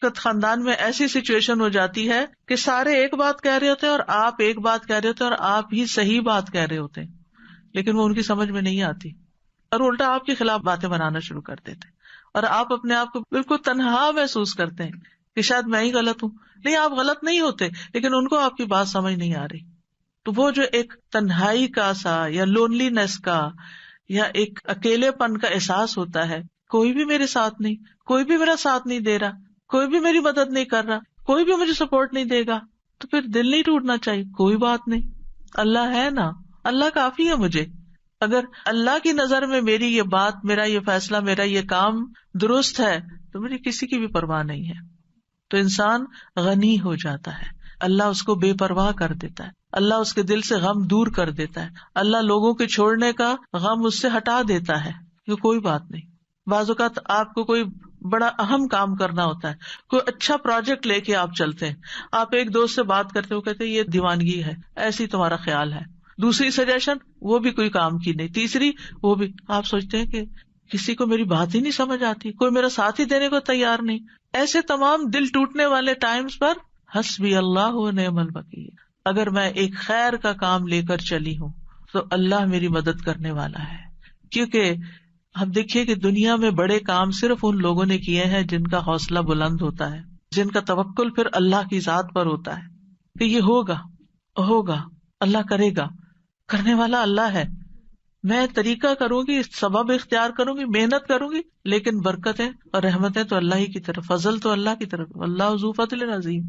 وقت خاندان میں ایسی سچویشن ہو جاتی ہے کہ سارے ایک بات کہہ رہے ہوتے ہیں اور آپ ایک بات کہہ رہے ہوتے ہیں اور آپ ہی صحیح بات کہہ رہے ہوتے ہیں، لیکن وہ ان کی سمجھ میں نہیں آتی اور الٹا آپ کے خلاف باتیں بنانا شروع کر دیتے ہیں، اور آپ اپنے آپ کو بالکل تنہا محسوس کرتے ہیں کہ شاید میں ہی غلط ہوں. نہیں، آپ غلط نہیں ہوتے، لیکن ان کو آپ کی بات سمجھ نہیں آ رہی. تو وہ جو ایک تنہائی کا سا یا لونلی نیس کا یا ایک اکیلے پن کا احساس ہوتا ہے، کوئی بھی میرے ساتھ نہیں، کوئی بھی میرا ساتھ نہیں دے رہا، کوئی بھی میری مدد نہیں کر رہا، کوئی بھی مجھے سپورٹ نہیں دے گا، تو پھر دل نہیں ٹوٹنا چاہیے. کوئی بات نہیں، اللہ ہے نا، اللہ کافی ہے مجھے. اگر اللہ کی نظر میں میری یہ بات، میرا یہ فیصلہ، میرا یہ کام درست ہے تو میری کسی کی بھی پرواہ نہیں ہے. تو انسان غنی ہو جاتا ہے، اللہ اس کو بے پرواہ کر دیتا ہے، اللہ اس کے دل سے غم دور کر دیتا ہے، اللہ لوگوں کے چھوڑنے کا غم اس سے ہٹا دیتا ہے کہ کوئی بات نہیں. بعض اوقات آپ کو کوئی بڑا اہم کام کرنا ہوتا ہے، کوئی اچھا پروجیکٹ لے کے آپ چلتے ہیں، آپ ایک دوست سے بات کرتے ہیں، وہ کہتے ہیں یہ دیوانگی ہے، ایسی تمہارا خیال ہے. دوسری سجیشن وہ بھی کوئی کام کی نہیں، تیسری وہ بھی. آپ سوچتے ہیں کہ کسی کو میری بات ہی نہیں سمجھ آتی، کوئی میرا ساتھ ہی دینے کو تیار نہیں. ایسے تمام دل ٹوٹنے والے ٹائمز پر حسبی اللہ و نعم الوکیل، اگر میں ایک خیر کا کام لے کر چلی ہوں تو اللہ میری مدد کرنے والا ہے. کیونکہ ہم دیکھیے کہ دنیا میں بڑے کام صرف ان لوگوں نے کیے ہیں جن کا حوصلہ بلند ہوتا ہے، جن کا توکل پھر اللہ کی ذات پر ہوتا ہے کہ یہ ہوگا، اللہ کرے گا، کرنے والا اللہ ہے. میں طریقہ کروں گی، سبب اختیار کروں گی، محنت کروں گی، لیکن برکتیں اور رحمتیں تو اللہ ہی کی طرف، فضل تو اللہ کی طرف. اللہ ذو فضل عظیم،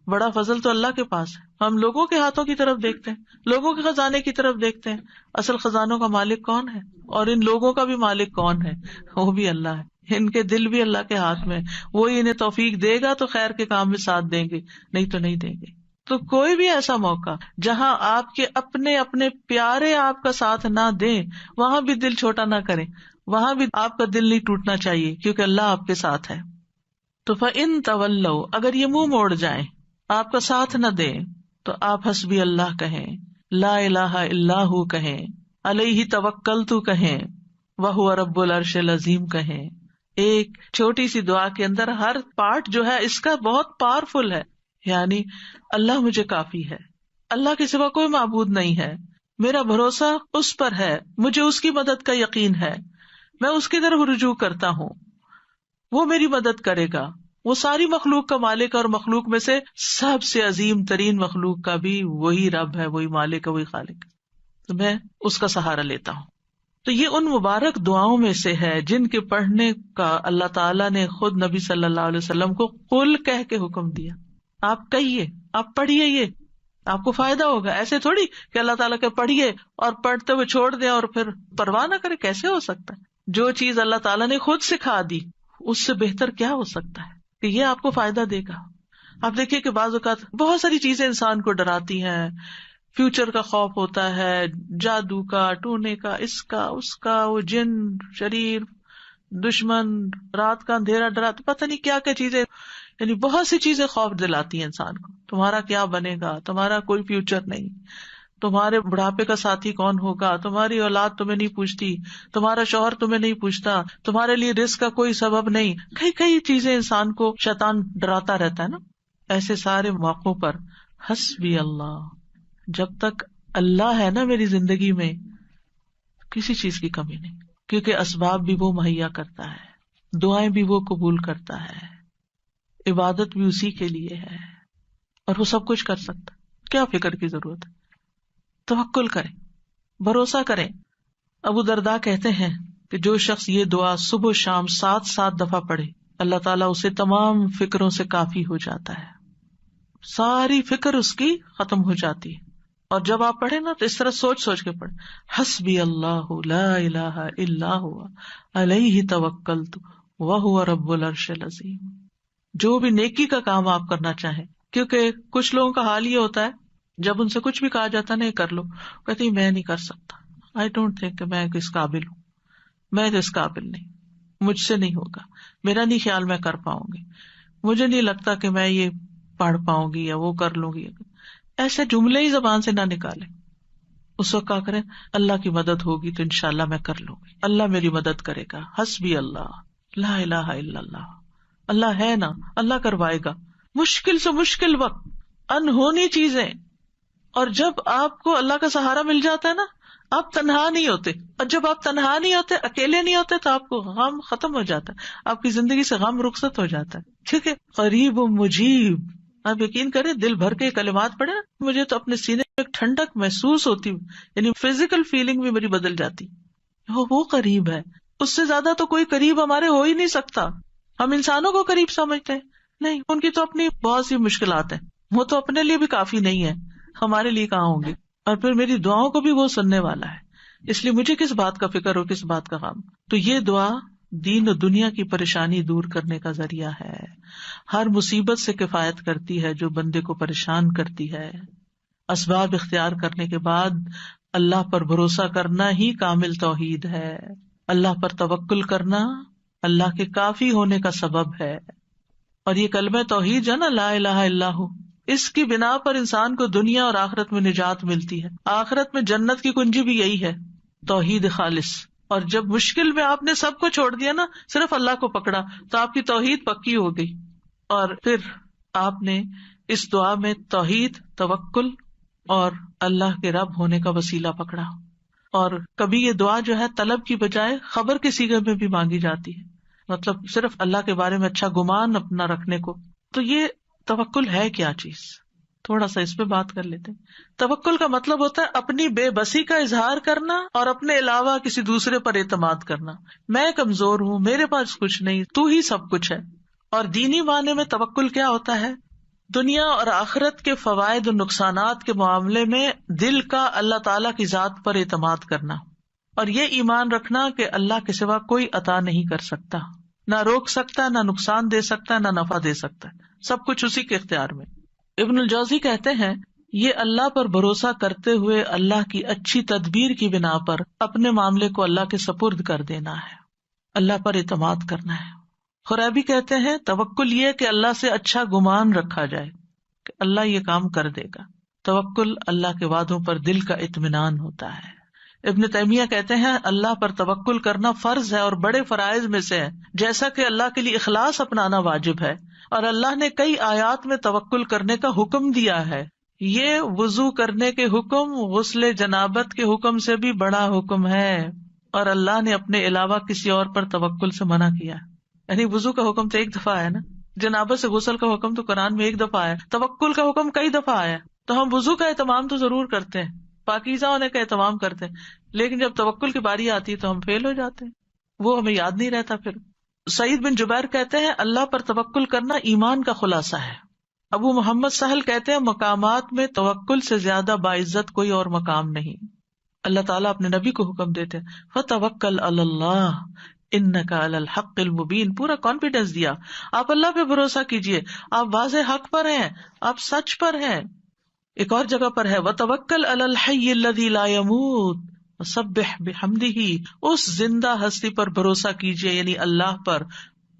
بڑا فضل تو اللہ کے پاس ہے. ہم لوگوں کے ہاتھوں کی طرف دیکھتے ہیں، لوگوں کے خزانے کی طرف دیکھتے ہیں، اصل خزانوں کا مالک کون ہے اور ان لوگوں کا بھی مالک کون ہے؟ وہ بھی اللہ ہے. ان کے دل بھی اللہ کے ہاتھ میں، وہی انہیں توفیق دے گا تو خیر کے کام میں ساتھ دیں گے، نہیں تو نہیں دیں گے. تو کوئی بھی ایسا موقع جہاں آپ کے اپنے پیارے آپ کا ساتھ نہ دیں، وہاں بھی دل چھوٹا نہ کریں، وہاں بھی آپ کا دل نہیں ٹوٹنا چاہیے، کیونکہ اللہ آپ کے ساتھ ہے. تو فَإِن تَوَلَّوْا، اگر یہ منہ موڑ جائیں، آپ کا ساتھ نہ دیں، تو آپ حسبی اللہ کہیں، لا الہ الا ہو کہیں، علیہ توکلت کہیں، وہو رب العرش العظیم کہیں. ایک چھوٹی سی دعا کے اندر ہر پارٹ جو ہے اس کا بہت پاورفل ہے. یعنی اللہ مجھے کافی ہے، اللہ کے سوا کوئی معبود نہیں ہے، میرا بھروسہ اس پر ہے، مجھے اس کی مدد کا یقین ہے، میں اس کی طرف رجوع کرتا ہوں، وہ میری مدد کرے گا. وہ ساری مخلوق کا مالک، اور مخلوق میں سے سب سے عظیم ترین مخلوق کا بھی وہی رب ہے، وہی مالک ہے، وہی خالق ہے. تو میں اس کا سہارا لیتا ہوں. تو یہ ان مبارک دعاؤں میں سے ہے جن کے پڑھنے کا اللہ تعالیٰ نے خود نبی صلی اللہ علیہ وسلم کو قل کہہ کے حکم دیا. آپ کہیے، آپ پڑھیے، یہ آپ کو فائدہ ہوگا. ایسے تھوڑی کہ اللہ تعالیٰ کے پڑھیے اور پڑھتے ہوئے چھوڑ دیں اور پھر پرواہ نہ کرے. کیسے ہو سکتا ہے؟ جو چیز اللہ تعالیٰ نے خود سکھا دی اس سے بہتر کیا ہو سکتا ہے کہ یہ آپ کو فائدہ دے گا. آپ دیکھیے کہ بعض اوقات بہت ساری چیزیں انسان کو ڈراتی ہیں. فیوچر کا خوف ہوتا ہے، جادو کا، ٹونے کا، اس کا، وہ جن، شریر، دشمن، رات کا اندھیرا ڈراتا، پتہ نہیں کیا کیا چیزیں، یعنی بہت سی چیزیں خوف دلاتی ہیں انسان کو. تمہارا کیا بنے گا، تمہارا کوئی فیوچر نہیں، تمہارے بڑھاپے کا ساتھی کون ہوگا، تمہاری اولاد تمہیں نہیں پوچھتی، تمہارا شوہر تمہیں نہیں پوچھتا، تمہارے لیے رزق کا کوئی سبب نہیں. کئی چیزیں انسان کو شیطان ڈراتا رہتا ہے نا. ایسے سارے موقعوں پر حسبی اللہ، جب تک اللہ ہے نا میری زندگی میں، کسی چیز کی کمی نہیں، کیونکہ اسباب بھی وہ مہیا کرتا ہے، دعائیں بھی وہ قبول کرتا ہے، عبادت بھی اسی کے لیے ہے، اور وہ سب کچھ کر سکتا. کیا فکر کی ضرورت ہے؟ توکل کریں، بھروسہ کریں. ابو درداء کہتے ہیں کہ جو شخص یہ دعا صبح و شام 7 دفعہ پڑھے، اللہ تعالیٰ اسے تمام فکروں سے کافی ہو جاتا ہے، ساری فکر اس کی ختم ہو جاتی ہے. اور جب آپ پڑھیں نا تو اس طرح سوچ کے پڑھیں، حسبی اللہ لا الہ الا ہوا علیہ توکلت وہو رب العرش العظیم. جو بھی نیکی کا کام آپ کرنا چاہیں، کیونکہ کچھ لوگوں کا حال یہ ہوتا ہے جب ان سے کچھ بھی کہا جاتا نہیں کر لو، کہتے ہیں میں نہیں کر سکتا، آئی ڈونٹ تھنک کہ میں اس قابل ہوں، میں تو اس قابل نہیں، مجھ سے نہیں ہوگا، میرا نہیں خیال میں کر پاؤں گی، مجھے نہیں لگتا کہ میں یہ پڑھ پاؤں گی یا وہ کر لوں گی. ایسے جملے ہی زبان سے نہ نکالیں. اس وقت کیا کریں، اللہ کی مدد ہوگی تو انشاءاللہ میں کر لوں گی، اللہ میری مدد کرے گا. حسبی اللہ لا الہ الا اللہ اللہ ہے نا, اللہ کروائے گا. مشکل سے مشکل وقت, انہونی چیزیں, اور جب آپ کو اللہ کا سہارا مل جاتا ہے نا, آپ تنہا نہیں ہوتے. اور جب آپ تنہا نہیں ہوتے, اکیلے نہیں ہوتے, تو آپ کو غم ختم ہو جاتا ہے, آپ کی زندگی سے غم رخصت ہو جاتا ہے. ٹھیک ہے, قریب و مجیب, آپ یقین کریں دل بھر کے کلمات پڑھے, مجھے تو اپنے سینے میں ایک ٹھنڈک محسوس ہوتی, یعنی فزیکل فیلنگ بھی میری بدل جاتی. وہ قریب ہے, اس سے زیادہ تو کوئی قریب ہمارے ہو ہی نہیں سکتا. ہم انسانوں کو قریب سمجھتے ہیں, نہیں, ان کی تو اپنی بہت سی مشکلات ہیں, وہ تو اپنے لیے بھی کافی نہیں ہے, ہمارے لیے کہاں ہوں گے. اور پھر میری دعاؤں کو بھی وہ سننے والا ہے, اس لیے مجھے کس بات کا فکر ہو, کس بات کا غم. تو یہ دعا دین و دنیا کی پریشانی دور کرنے کا ذریعہ ہے, ہر مصیبت سے کفایت کرتی ہے جو بندے کو پریشان کرتی ہے. اسباب اختیار کرنے کے بعد اللہ پر بھروسہ کرنا ہی کامل توحید ہے. اللہ پر توکل کرنا اللہ کے کافی ہونے کا سبب ہے. اور یہ کلمہ توحید جو ہے نا, لا الہ الا ہو, اس کی بنا پر انسان کو دنیا اور آخرت میں نجات ملتی ہے. آخرت میں جنت کی کنجی بھی یہی ہے, توحید خالص. اور جب مشکل میں آپ نے سب کو چھوڑ دیا نا, صرف اللہ کو پکڑا, تو آپ کی توحید پکی ہو گئی. اور پھر آپ نے اس دعا میں توحید, توکل اور اللہ کے رب ہونے کا وسیلہ پکڑا. اور کبھی یہ دعا جو ہے طلب کی بجائے خبر کے صیغے میں بھی مانگی جاتی ہے, مطلب صرف اللہ کے بارے میں اچھا گمان اپنا رکھنے کو. تو یہ توکل ہے کیا چیز, تھوڑا سا اس پہ بات کر لیتے ہیں. توکل کا مطلب ہوتا ہے اپنی بے بسی کا اظہار کرنا اور اپنے علاوہ کسی دوسرے پر اعتماد کرنا. میں کمزور ہوں, میرے پاس کچھ نہیں, تو ہی سب کچھ ہے. اور دینی معنی میں توکل کیا ہوتا ہے, دنیا اور آخرت کے فوائد و نقصانات کے معاملے میں دل کا اللہ تعالیٰ کی ذات پر اعتماد کرنا, اور یہ ایمان رکھنا کہ اللہ کے سوا کوئی عطا نہیں کر سکتا, نہ روک سکتا, نہ نقصان دے سکتا, نہ نفع دے سکتا, سب کچھ اسی کے اختیار میں. ابن الجوزی کہتے ہیں یہ اللہ پر بھروسہ کرتے ہوئے اللہ کی اچھی تدبیر کی بنا پر اپنے معاملے کو اللہ کے سپرد کر دینا ہے, اللہ پر اعتماد کرنا ہے. خرابی کہتے ہیں توکل یہ کہ اللہ سے اچھا گمان رکھا جائے کہ اللہ یہ کام کر دے گا. توکل اللہ کے وعدوں پر دل کا اطمینان ہوتا ہے. ابن تیمیہ کہتے ہیں اللہ پر توکل کرنا فرض ہے اور بڑے فرائض میں سے ہے, جیسا کہ اللہ کے لیے اخلاص اپنانا واجب ہے. اور اللہ نے کئی آیات میں توکل کرنے کا حکم دیا ہے. یہ وضو کرنے کے حکم غسل جنابت کے حکم سے بھی بڑا حکم ہے, اور اللہ نے اپنے علاوہ کسی اور پر توکل سے منع کیا. یعنی وضو کا حکم تو ایک دفعہ آیا نا, جنابت سے غسل کا حکم تو قرآن میں ایک دفعہ آیا, توکل کا حکم کئی دفعہ آیا. تو ہم وضو کا اہتمام تو ضرور کرتے ہیں, پاکیزہ ہونے کا اہتمام کرتے ہیں, لیکن جب توکل کی باری آتی ہے تو ہم فیل ہو جاتے ہیں, وہ ہمیں یاد نہیں رہتا. پھر سعید بن جبیر کہتے ہیں اللہ پر توکل کرنا ایمان کا خلاصہ ہے. ابو محمد سہل کہتے ہیں مقامات میں توکل سے زیادہ باعزت کوئی اور مقام نہیں. اللہ تعالیٰ اپنے نبی کو حکم دیتے ہیں فَتَوَكَّلْ عَلَى اللَّهِ اِنَّكَ عَلَى الْحَقِّ الْمُبِينِ, پورا کانفیڈینس دیا, آپ اللہ پہ بھروسہ کیجئے, آپ واضح حق پر ہیں, آپ سچ پر ہیں. ایک اور جگہ پر ہے وَتَوَكَّلْ عَلَى الْحَيِّ الَّذِي لَا يَمُوتُ وَسَبِّحْ بِحَمْدِهِ, اس زندہ ہستی پر بھروسہ کیجئے, یعنی اللہ پر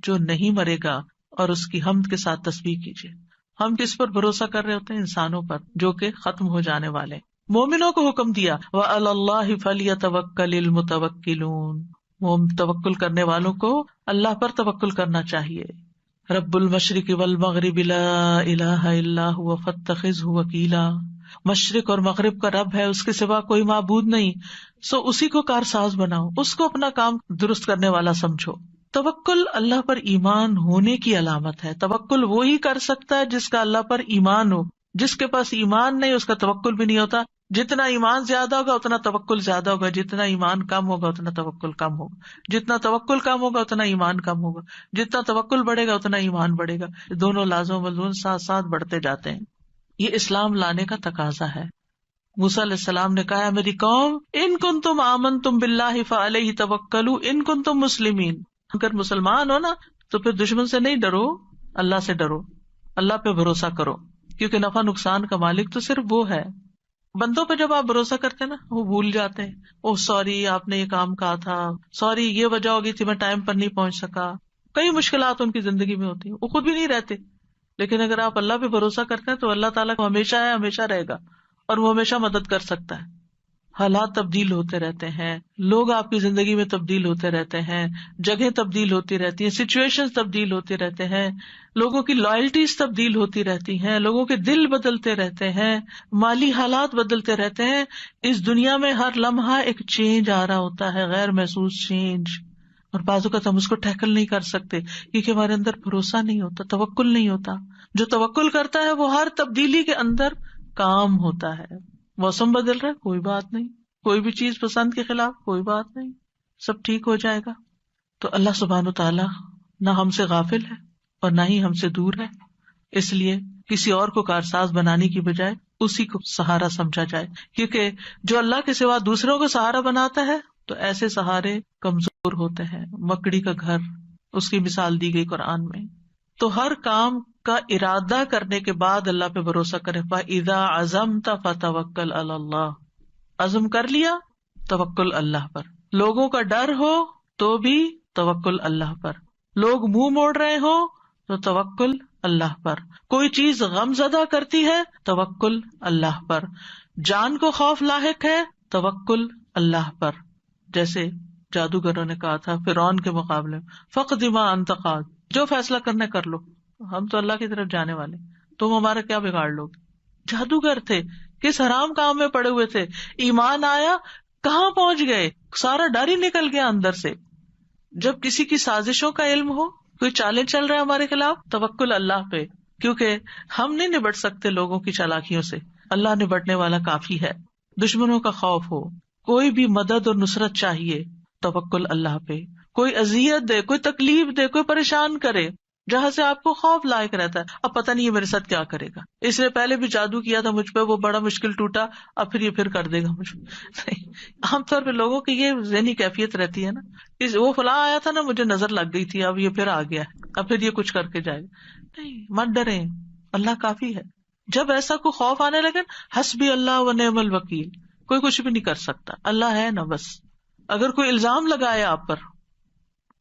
جو نہیں مرے گا, اور اس کی حمد کے ساتھ تسبیح کیجئے. ہم کس پر بھروسہ کر رہے ہوتے ہیں؟ انسانوں پر جو کہ ختم ہو جانے والے. مومنوں کو حکم دیا وَعَلَى اللَّهِ فَلْيَتَوَكَّلِ الْمُتَوَكِّلُونَ, وہ توکل کرنے والوں کو اللہ پر توکل کرنا چاہیے. رب المشرق والمغرب لا الہ الا هو فاتخذہ وکیلا, مشرق اور مغرب کا رب ہے, اس کے سوا کوئی معبود نہیں, سو اسی کو کارساز بناؤ, اس کو اپنا کام درست کرنے والا سمجھو. توکل اللہ پر ایمان ہونے کی علامت ہے. توکل وہی کر سکتا ہے جس کا اللہ پر ایمان ہو. جس کے پاس ایمان نہیں اس کا توکل بھی نہیں ہوتا. جتنا ایمان زیادہ ہوگا اتنا توکل زیادہ ہوگا, جتنا ایمان کم ہوگا اتنا توکل کم ہوگا, جتنا توکل کم ہوگا اتنا ایمان کم ہوگا, جتنا توکل بڑھے گا اتنا ایمان بڑھے گا. دونوں لازم ملزوم ساتھ ساتھ بڑھتے جاتے ہیں. یہ اسلام لانے کا تقاضا ہے. موسیٰ علیہ السلام نے کہا میری قوم ان کنتم آمنتم باللہ فعلیہ توکلوا ان کنتم مسلمین, اگر مسلمان ہو نا تو پھر دشمن سے نہیں ڈرو, اللہ سے ڈرو, اللہ پہ بھروسہ کرو, کیونکہ نفع نقصان کا مالک تو صرف وہ ہے. بندوں پہ جب آپ بھروسہ کرتے ہیں نا وہ بھول جاتے ہیں, اوہ سوری آپ نے یہ کام کہا تھا, سوری یہ وجہ ہوگی تھی میں ٹائم پر نہیں پہنچ سکا. کئی مشکلات ان کی زندگی میں ہوتی ہیں, وہ خود بھی نہیں رہتے. لیکن اگر آپ اللہ پہ بھروسہ کرتے ہیں تو اللہ تعالیٰ کو ہمیشہ ہے, ہمیشہ رہے گا, اور وہ ہمیشہ مدد کر سکتا ہے. حالات تبدیل ہوتے رہتے ہیں، لوگ آپ کی زندگی میں تبدیل ہوتے رہتے ہیں، جگہیں تبدیل ہوتی رہتی ہیں، سچویشن تبدیل ہوتے رہتے ہیں، لوگوں کی لائلٹیز تبدیل ہوتی رہتی ہیں، لوگوں کے دل بدلتے رہتے ہیں، مالی حالات بدلتے رہتے ہیں. اس دنیا میں ہر لمحہ ایک چینج آ رہا ہوتا ہے، غیر محسوس چینج، اور بعض اوقات ہم اس کو ٹیکل نہیں کر سکتے کیونکہ ہمارے اندر بھروسہ نہیں ہوتا، توکل نہیں ہوتا. جو توکل کرتا ہے وہ ہر تبدیلی کے اندر کام ہوتا ہے. موسم بدل رہا ہے، کوئی بات نہیں، کوئی بھی چیز پسند کے خلاف، کوئی بات نہیں، سب ٹھیک ہو جائے گا. تو اللہ سبحانہ وتعالی نہ ہم سے غافل ہے اور نہ ہی ہم سے دور ہے، اس لیے کسی اور کو کارساز بنانے کی بجائے اسی کو سہارا سمجھا جائے، کیونکہ جو اللہ کے سوا دوسروں کو سہارا بناتا ہے تو ایسے سہارے کمزور ہوتے ہیں. مکڑی کا گھر، اس کی مثال دی گئی قرآن میں. تو ہر کام کا ارادہ کرنے کے بعد اللہ پہ بھروسہ کرے. فَإِذَا عَزَمْتَ فَتَوَكَّلْ عَلَى اللَّهِ، عزم کر لیا توکل اللہ پر. لوگوں کا ڈر ہو تو بھی توکل اللہ پر، لوگ منہ موڑ رہے ہو تو توکل اللہ پر، کوئی چیز غم زدہ کرتی ہے توکل اللہ پر، جان کو خوف لاحق ہے توکل اللہ پر. جیسے جادوگروں نے کہا تھا فرعون کے مقابلے میں، فَقْضِ مَا أَنْتَ قَاضٍ، جو فیصلہ کرنا کر لو، ہم تو اللہ کی طرف جانے والے، تم ہمارا کیا بگاڑ لو گے. جادوگر تھے، کس حرام کام میں پڑے ہوئے تھے، ایمان آیا کہاں پہنچ گئے، سارا ڈر ہی نکل گیا اندر سے. جب کسی کی سازشوں کا علم ہو، کوئی چالیں چل رہا ہے ہمارے خلاف، توکل اللہ پہ، کیونکہ ہم نہیں نبٹ سکتے لوگوں کی چالاکیوں سے، اللہ نبٹنے والا کافی ہے. دشمنوں کا خوف ہو، کوئی بھی مدد اور نصرت چاہیے، توکل اللہ پہ. کوئی اذیت دے، کوئی تکلیف دے، کوئی پریشان کرے جہاں سے آپ کو خوف لائق رہتا ہے، اب پتہ نہیں یہ میرے ساتھ کیا کرے گا، اس نے پہلے بھی جادو کیا تھا مجھ پہ، وہ بڑا مشکل ٹوٹا، اب پھر یہ پھر کر دے گا مجھ پہ. عام طور پہ لوگوں کی یہ ذہنی کیفیت رہتی ہے نا، وہ فلاں آیا تھا نا، مجھے نظر لگ گئی تھی، اب یہ پھر آ گیا، اب پھر یہ کچھ کر کے جائے گا. نہیں، مت ڈریں، اللہ کافی ہے. جب ایسا کوئی خوف آنے لگے، حسبی اللہ و نعم الوکیل، کوئی کچھ بھی نہیں کر سکتا، اللہ ہے نا بس. اگر کوئی الزام لگائے آپ پر،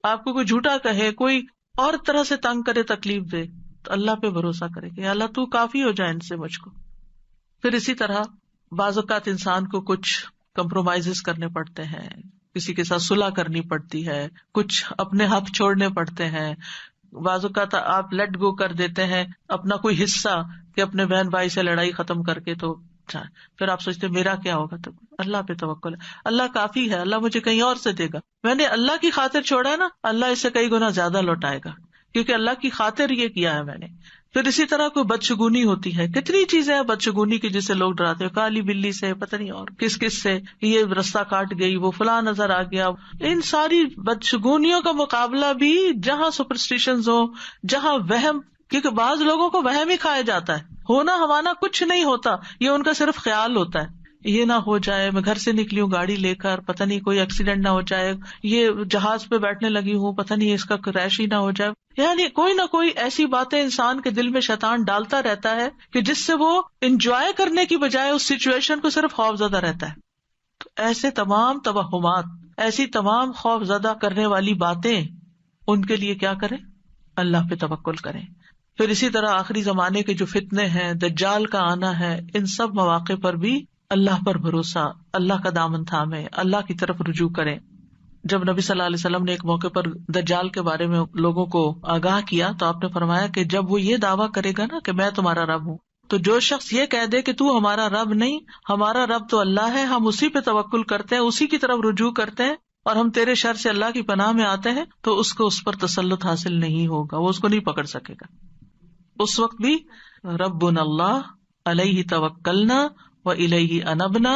آپ کو کوئی جھوٹا کہے، کوئی اور طرح سے تنگ کرے، تکلیف دے، تو اللہ پہ بھروسہ کرے کہ اللہ تو کافی ہو جائے ان سے مجھ کو. پھر اسی طرح بعض اوقات انسان کو کچھ کمپرومائز کرنے پڑتے ہیں، کسی کے ساتھ صلح کرنی پڑتی ہے، کچھ اپنے حق چھوڑنے پڑتے ہیں. بعض اوقات آپ لیٹ گو کر دیتے ہیں اپنا کوئی حصہ کہ اپنے بہن بھائی سے لڑائی ختم کر کے، تو پھر آپ سوچتے میرا کیا ہوگا. تو اللہ پہ توکل ہے، اللہ کافی ہے، اللہ مجھے کہیں اور سے دے گا. میں نے اللہ کی خاطر چھوڑا ہے نا، اللہ اس سے کئی گنا زیادہ لوٹائے گا، کیونکہ اللہ کی خاطر یہ کیا ہے میں نے. پھر اسی طرح کوئی بدشگونی ہوتی ہے، کتنی چیزیں ہیں بدشگونی کی جسے لوگ ڈراتے ہیں، کالی بلی سے، پتہ نہیں اور کس کس سے، یہ رستہ کاٹ گئی، وہ فلاں نظر آ گیا. ان ساری بدشگونیوں کا مقابلہ بھی جہاں سپرسٹیشنز ہو، جہاں وہم، کیونکہ بعض لوگوں کو وہم ہی کھایا جاتا ہے، ہونا ہمانا کچھ نہیں ہوتا، یہ ان کا صرف خیال ہوتا ہے. یہ نہ ہو جائے، میں گھر سے نکلی ہوں گاڑی لے کر، پتہ نہیں کوئی ایکسیڈنٹ نہ ہو جائے، یہ جہاز پہ بیٹھنے لگی ہوں، پتہ نہیں اس کا کریش ہی نہ ہو جائے. یعنی کوئی نہ کوئی ایسی باتیں انسان کے دل میں شیطان ڈالتا رہتا ہے کہ جس سے وہ انجوائے کرنے کی بجائے اس سچویشن کو صرف خوف زدہ رہتا ہے. تو ایسے تمام توہمات، ایسی تمام خوف زدہ کرنے والی باتیں، ان کے لیے کیا کریں؟ اللہ پہ توکل کریں. پھر اسی طرح آخری زمانے کے جو فتنے ہیں، دجال کا آنا ہے، ان سب مواقع پر بھی اللہ پر بھروسہ، اللہ کا دامن تھامے، اللہ کی طرف رجوع کریں. جب نبی صلی اللہ علیہ وسلم نے ایک موقع پر دجال کے بارے میں لوگوں کو آگاہ کیا تو آپ نے فرمایا کہ جب وہ یہ دعویٰ کرے گا نا کہ میں تمہارا رب ہوں، تو جو شخص یہ کہہ دے کہ تو ہمارا رب نہیں، ہمارا رب تو اللہ ہے، ہم اسی پہ توکل کرتے ہیں، اسی کی طرف رجوع کرتے ہیں، اور ہم تیرے شر سے اللہ کی پناہ میں آتے ہیں، تو اس کو اس پر تسلط حاصل نہیں ہوگا، وہ اس کو نہیں پکڑ سکے گا. اس وقت بھی ربنا اللہ علیہ توکلنا وإلیہ انبنا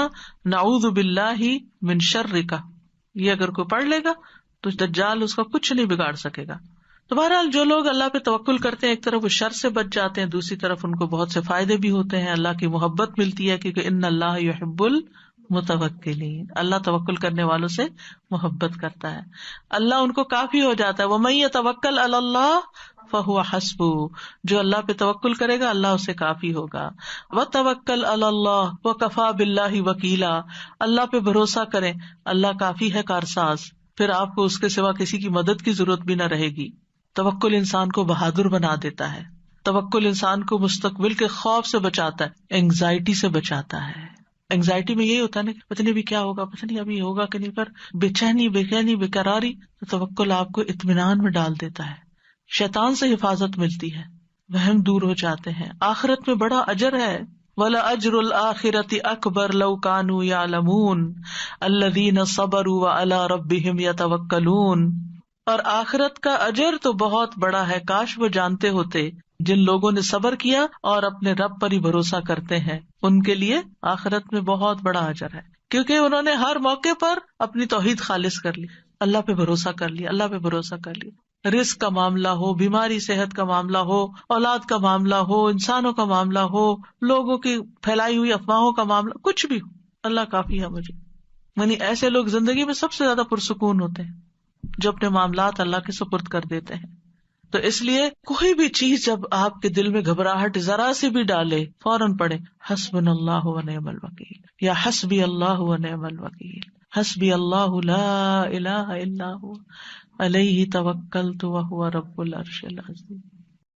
نعوذ باللہ من شرک، یہ اگر کوئی پڑھ لے گا تو دجال اس کا کچھ نہیں بگاڑ سکے گا. تو بہرحال جو لوگ اللہ پہ توکل کرتے ہیں، ایک طرف وہ شر سے بچ جاتے ہیں، دوسری طرف ان کو بہت سے فائدے بھی ہوتے ہیں، اللہ کی محبت ملتی ہے، کیونکہ ان اللہ یحب المتوکلین، اللہ توکل کرنے والوں سے محبت کرتا ہے، اللہ ان کو کافی ہو جاتا ہے. ومن یتوکل علی اللہ فہو حسبہ، جو اللہ پہ توکل کرے گا اللہ اسے کافی ہوگا. وتوکل علی اللہ وکفی باللہ وکیلا، اللہ پہ بھروسہ کریں، اللہ کافی ہے کارساز، پھر آپ کو اس کے سوا کسی کی مدد کی ضرورت بھی نہ رہے گی. توکل انسان کو بہادر بنا دیتا ہے، توکل انسان کو مستقبل کے خوف سے بچاتا ہے، اینگزائٹی سے بچاتا ہے. اینگزائٹی میں یہی ہوتا ہے نا، پتہ نہیں ابھی کیا ہوگا، پتہ نہیں ابھی ہوگا کہ نہیں، پر بے چینی بے قراری، تو توکل آپ کو اطمینان میں ڈال دیتا ہے، شیطان سے حفاظت ملتی ہے، وہم دور ہو جاتے ہیں، آخرت میں بڑا اجر ہے۔ وَلَأَجْرُ الْآخِرَةِ أَكْبَرُ لَوْ كَانُوا يَعْلَمُونَ الَّذِينَ صَبَرُوا وَعَلَىٰ رَبِّهِمْ يَتَوَكَّلُونَ، اور آخرت کا اجر تو بہت بڑا ہے، کاش وہ جانتے ہوتے، جن لوگوں نے صبر کیا اور اپنے رب پر ہی بھروسہ کرتے ہیں، ان کے لیے آخرت میں بہت بڑا اجر ہے، کیونکہ انہوں نے ہر موقع پر اپنی توحید خالص کر لی، اللہ پہ بھروسہ کر لیا، اللہ پہ بھروسہ کر لیا، رزق کا معاملہ ہو، بیماری صحت کا معاملہ ہو، اولاد کا معاملہ ہو، انسانوں کا معاملہ ہو، لوگوں کی پھیلائی ہوئی افواہوں کا معاملہ، کچھ بھی ہو، اللہ کافی ہے مجھے۔ یعنی ایسے لوگ زندگی میں سب سے زیادہ پرسکون ہوتے ہیں جو اپنے معاملات اللہ کے سپرد کر دیتے ہیں۔ تو اس لیے کوئی بھی چیز جب آپ کے دل میں گھبراہٹ ذرا سی بھی ڈالے، فوراً پڑھے حسبنا اللہ و نعم الوکیل، یا حسبی اللہ و نعم الوکیل، حسبی اللہ لا الہ الا هو علیہ توکلت وہو رب العرش العظیم۔